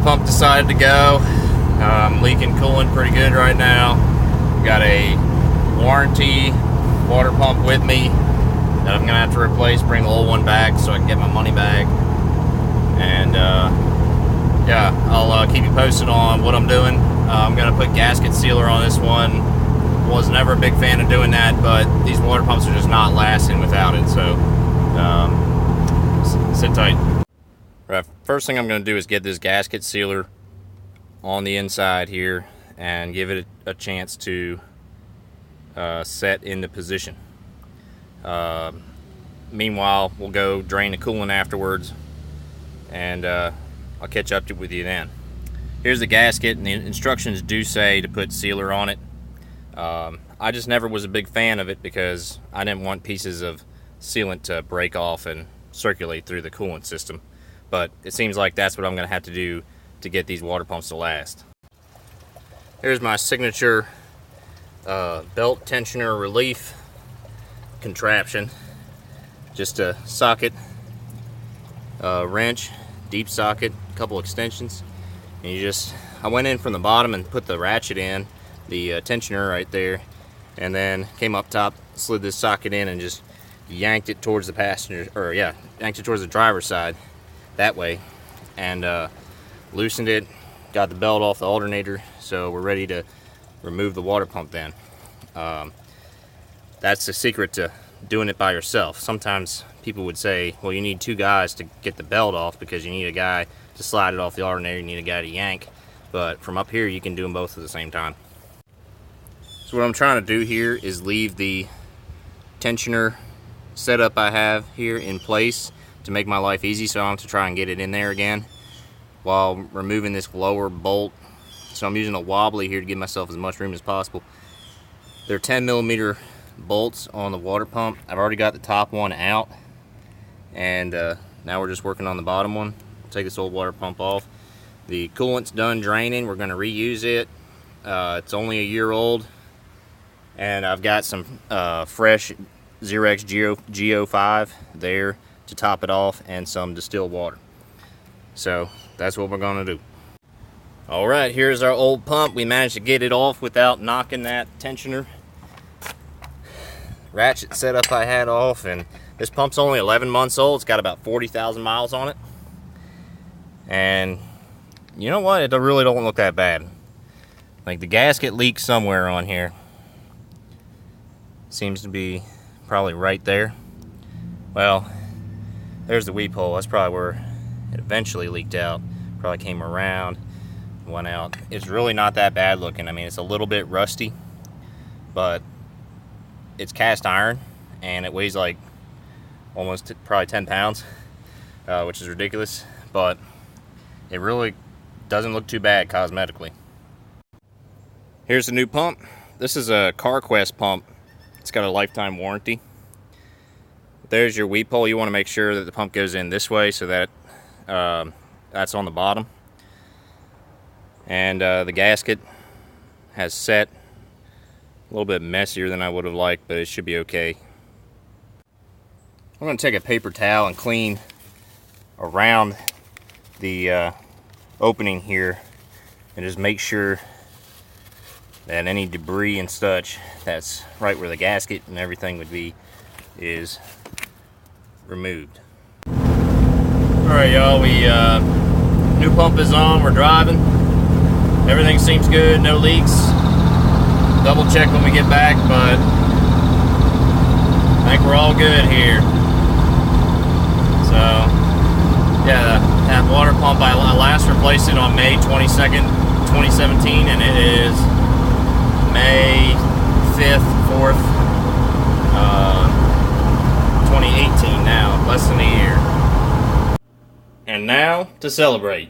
pump decided to go. I'm leaking coolant pretty good right now. Got a warranty water pump with me that I'm gonna have to replace, bring the old one back so I can get my money back. And yeah, I'll keep you posted on what I'm doing. I'm gonna put gasket sealer on this one. Was never a big fan of doing that, but these water pumps are just not lasting without it, so sit tight. Right, first thing I'm going to do is get this gasket sealer on the inside here and give it a chance to set into position. Meanwhile, we'll go drain the coolant afterwards, and I'll catch up with you then. Here's the gasket, and the instructions do say to put sealer on it. I just never was a big fan of it because I didn't want pieces of sealant to break off and circulate through the coolant system. But it seems like that's what I'm going to have to do to get these water pumps to last. Here's my signature belt tensioner relief contraption. Just a socket, wrench, deep socket, a couple extensions, and I went in from the bottom and put the ratchet in, the tensioner right there, and then came up top, slid this socket in, and just yanked it towards the yanked it towards the driver's side that way, and loosened it, got the belt off the alternator, so we're ready to remove the water pump then. That's the secret to doing it by yourself. Sometimes people would say, well, you need two guys to get the belt off because you need a guy to slide it off the alternator, you need a guy to yank, but from up here you can do them both at the same time. So what I'm trying to do here is leave the tensioner setup I have here in place to make my life easy, so I don't have to try and get it in there again while removing this lower bolt. So I'm using a wobbly here to give myself as much room as possible. They're 10mm bolts on the water pump. I've already got the top one out, and now we're just working on the bottom one. Take this old water pump off. The coolant's done draining. We're going to reuse it. It's only a year old, and I've got some fresh Xerox Go5 there to top it off, and some distilled water. So that's what we're going to do. Alright, here's our old pump. We managed to get it off without knocking that tensioner ratchet setup I had off, and this pump's only 11 months old. It's got about 40,000 miles on it, and you know what, it really don't look that bad. Like, the gasket leaks somewhere on here. Seems to be probably right there. Well, there's the weep hole. That's probably where it eventually leaked out. Probably came around, went out. It's really not that bad looking. I mean, it's a little bit rusty, but it's cast iron, and it weighs like almost probably 10 pounds, which is ridiculous, but it really doesn't look too bad cosmetically. Here's the new pump. This is a CarQuest pump. It's got a lifetime warranty. There's your weep hole. You want to make sure that the pump goes in this way so that that's on the bottom. And the gasket has set. A little bit messier than I would have liked, but it should be okay. I'm going to take a paper towel and clean around the opening here and just make sure that any debris and such that's right where the gasket and everything would be is removed. Alright, y'all, new pump is on, we're driving. Everything seems good, no leaks. Double check when we get back, but I think we're all good here. So, yeah, that water pump, I last replaced it on May 22nd, 2017, and it is May 5th, 4th, 2018 now, less than a year. And now to celebrate.